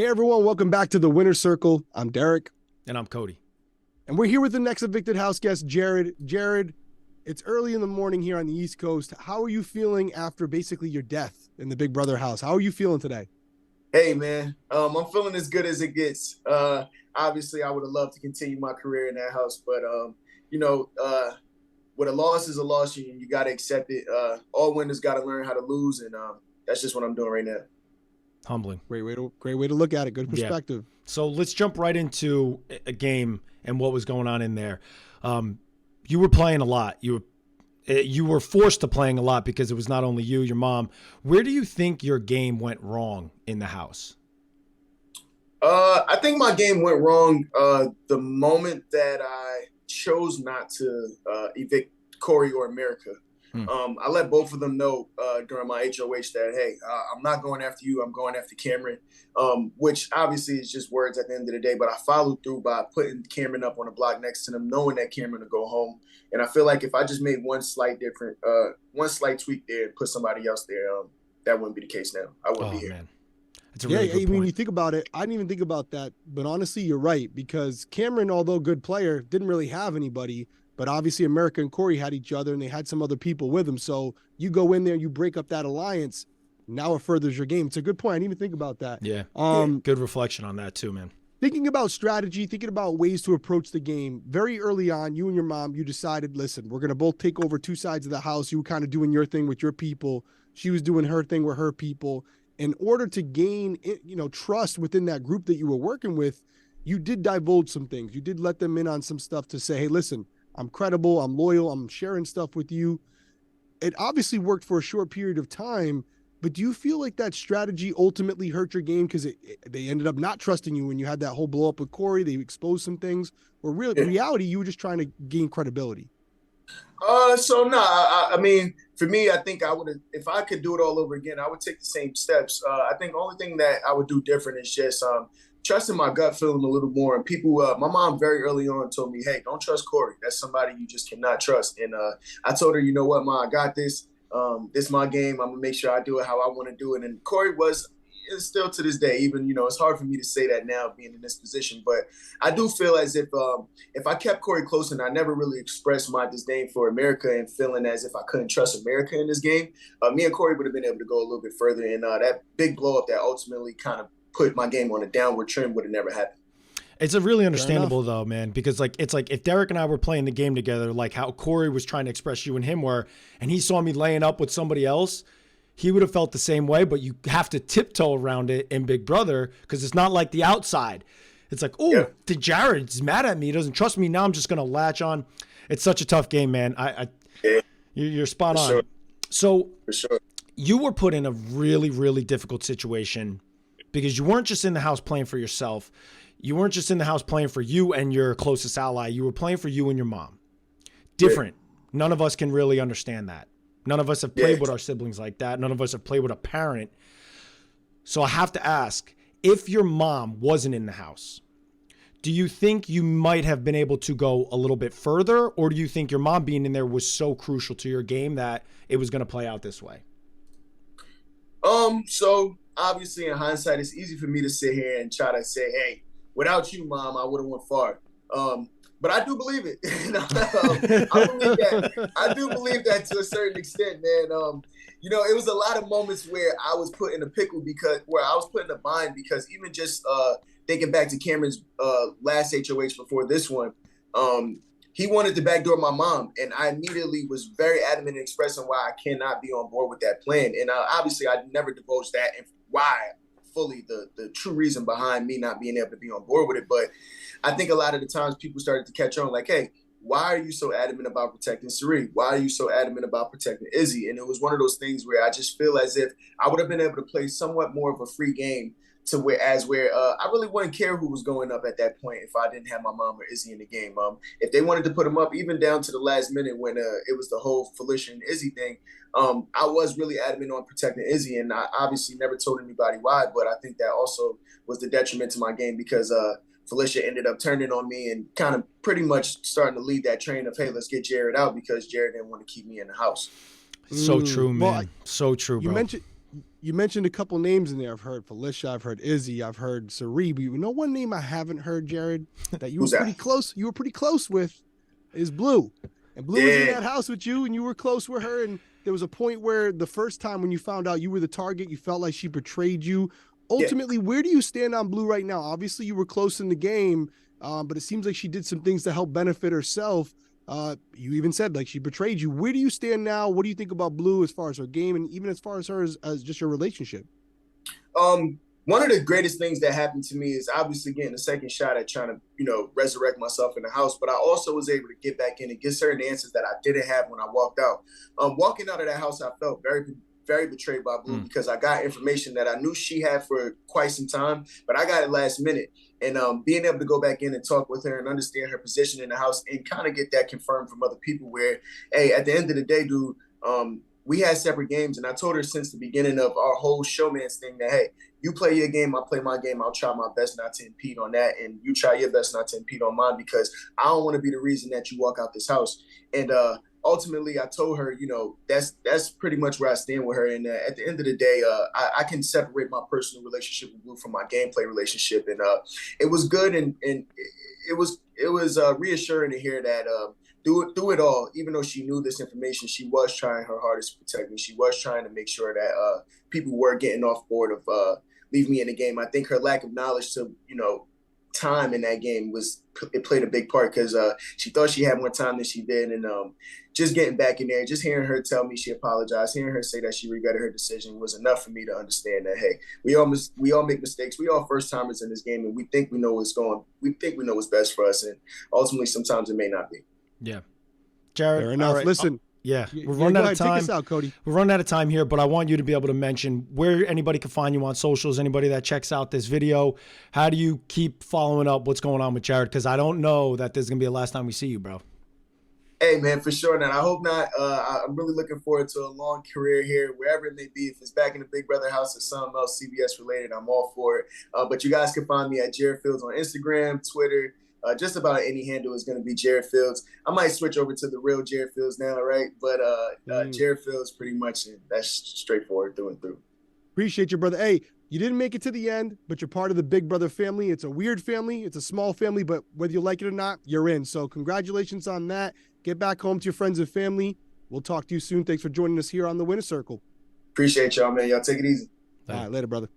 Hey everyone, welcome back to the Winner's Circle. I'm Derrick. And I'm Cody. And we're here with the next evicted house guest, Jared. Jared, it's early in the morning here on the East Coast. How are you feeling after basically your death in the Big Brother house? How are you feeling today? Hey man, I'm feeling as good as it gets. Obviously, I would have loved to continue my career in that house, but you know, what a loss is a loss. You got to accept it. All winners got to learn how to lose, and that's just what I'm doing right now. Humbling. Great way to look at it. Good perspective. Yeah. So let's jump right into a game and what was going on in there. You were playing a lot. You were forced to playing a lot because it was not only you, your mom. Where do you think your game went wrong in the house? I think my game went wrong the moment that I chose not to evict Corey or America. I let both of them know during my HOH that, hey, I'm not going after you. I'm going after Cameron, which obviously is just words at the end of the day. But I followed through by putting Cameron up on the block next to them, knowing that Cameron would go home. And I feel like if I just made one slight tweak there and put somebody else there, that wouldn't be the case now. I wouldn't be here. Man. That's a really good point. When you think about it, I didn't even think about that. But honestly, you're right, because Cameron, although good player, didn't really have anybody. But obviously, America and Corey had each other, and they had some other people with them. So you go in there, you break up that alliance. Now it furthers your game. It's a good point. I didn't even think about that. Yeah. Good reflection on that too, man. Thinking about strategy, thinking about ways to approach the game. Very early on, you and your mom, you decided, listen, we're going to both take over two sides of the house. You were kind of doing your thing with your people. She was doing her thing with her people. In order to gain, trust within that group that you were working with, you did divulge some things. You did let them in on some stuff to say, hey, listen, I'm credible, I'm loyal, I'm sharing stuff with you. It obviously worked for a short period of time, but do you feel like that strategy ultimately hurt your game because they ended up not trusting you when you had that whole blow up with Corey? They exposed some things, or reality, you were just trying to gain credibility? I mean, for me, I think I would have, if I could do it all over again, I would take the same steps. I think the only thing that I would do different is just trusting my gut feeling a little more. And people, my mom very early on told me, hey, don't trust Corey. That's somebody you just cannot trust. And I told her, you know what, Ma, I got this. This is my game. I'm going to make sure I do it how I want to do it. And Corey is still to this day, even, it's hard for me to say that now being in this position, but I do feel as if I kept Corey close and I never really expressed my disdain for America and feeling as if I couldn't trust America in this game, me and Corey would have been able to go a little bit further. And that big blow up that ultimately kind of put my game on a downward trend would have never happened. It's a really understandable though, man, because it's like if Derrick and I were playing the game together, like how Corey was trying to express you and him were, and he saw me laying up with somebody else, he would have felt the same way, but you have to tiptoe around it in Big Brother because it's not like the outside. It's like, Jared's mad at me. He doesn't trust me. Now I'm just going to latch on. It's such a tough game, man. You're spot on. Sure. So for sure. You were put in a really, really difficult situation because you weren't just in the house playing for yourself. You weren't just in the house playing for you and your closest ally. You were playing for you and your mom. Different. Yeah. None of us can really understand that. None of us have played with our siblings like that. None of us have played with a parent. So I have to ask, if your mom wasn't in the house, do you think you might have been able to go a little bit further? Or do you think your mom being in there was so crucial to your game that it was going to play out this way? So obviously in hindsight, it's easy for me to sit here and try to say, hey, without you, Mom, I would have went far. But I do believe it. I believe that. I do believe that to a certain extent, man. It was a lot of moments where I was put in a pickle where I was put in a bind because even just thinking back to Cameron's last HOH before this one, he wanted to backdoor my mom, and I immediately was very adamant in expressing why I cannot be on board with that plan. And obviously, I never divulged that and why fully the true reason behind me not being able to be on board with it. But I think a lot of the times people started to catch on like, hey, why are you so adamant about protecting Cirie? Why are you so adamant about protecting Izzy? And it was one of those things where I just feel as if I would have been able to play somewhat more of a free game to where I really wouldn't care who was going up at that point if I didn't have my mom or Izzy in the game. If they wanted to put them up, even down to the last minute when it was the whole Felicia and Izzy thing, I was really adamant on protecting Izzy, and I obviously never told anybody why, but I think that also was the detriment to my game because Felicia ended up turning on me and kind of pretty much starting to lead that train of, hey, let's get Jared out because Jared didn't want to keep me in the house. So true, man. So true, bro. You mentioned a couple names in there. I've heard Felicia, I've heard Izzy, I've heard Cirie. But you know one name I haven't heard, Jared, that you were pretty close. You were pretty close with, is Blue. And Blue was in that house with you, and you were close with her. And there was a point where the first time when you found out you were the target, you felt like she betrayed you. Ultimately, where do you stand on Blue right now? Obviously, you were close in the game, but it seems like she did some things to help benefit herself. You even said like she betrayed you. Where do you stand now? What do you think about Blue as far as her game and even as far as her as just your relationship? One of the greatest things that happened to me is obviously getting a second shot at trying to, resurrect myself in the house. But I also was able to get back in and get certain answers that I didn't have when I walked out. Walking out of that house, I felt very, very betrayed by Blue because I got information that I knew she had for quite some time, but I got it last minute. And being able to go back in and talk with her and understand her position in the house and kind of get that confirmed from other people where, hey, at the end of the day, dude, we had separate games. And I told her since the beginning of our whole showman's thing that, hey, you play your game, I'll play my game. I'll try my best not to impede on that. And you try your best not to impede on mine because I don't want to be the reason that you walk out this house. And ultimately, I told her, that's pretty much where I stand with her. And at the end of the day, I can separate my personal relationship with Blue from my gameplay relationship. And it was good. And it was reassuring to hear that through it all, even though she knew this information, she was trying her hardest to protect me. She was trying to make sure that people were getting off board of leaving me in the game. I think her lack of knowledge to, time in that game it played a big part because she thought she had more time than she did. And just getting back in there, just hearing her tell me she apologized, hearing her say that she regretted her decision was enough for me to understand that, hey, we all make mistakes. We all first timers in this game, and we think we know we think we know what's best for us. And ultimately, sometimes it may not be. Yeah. Jared, fair enough. right. Listen. Yeah, we're running out of time. Take us out, Cody. We're running out of time here, but I want you to be able to mention where anybody can find you on socials, anybody that checks out this video. How do you keep following up what's going on with Jared? Because I don't know that this is going to be the last time we see you, bro. Hey, man, for sure. And I hope not. I'm really looking forward to a long career here, wherever it may be. If it's back in the Big Brother house or something else CBS related, I'm all for it. But you guys can find me at Jared Fields on Instagram, Twitter. Just about any handle is going to be Jared Fields. I might switch over to the real Jared Fields now, right? But Jared Fields pretty much, that's straightforward through and through. Appreciate you, brother. Hey, you didn't make it to the end, but you're part of the Big Brother family. It's a weird family. It's a small family, but whether you like it or not, you're in. So congratulations on that. Get back home to your friends and family. We'll talk to you soon. Thanks for joining us here on the Winner Circle. Appreciate y'all, man. Y'all take it easy. All right, later, brother.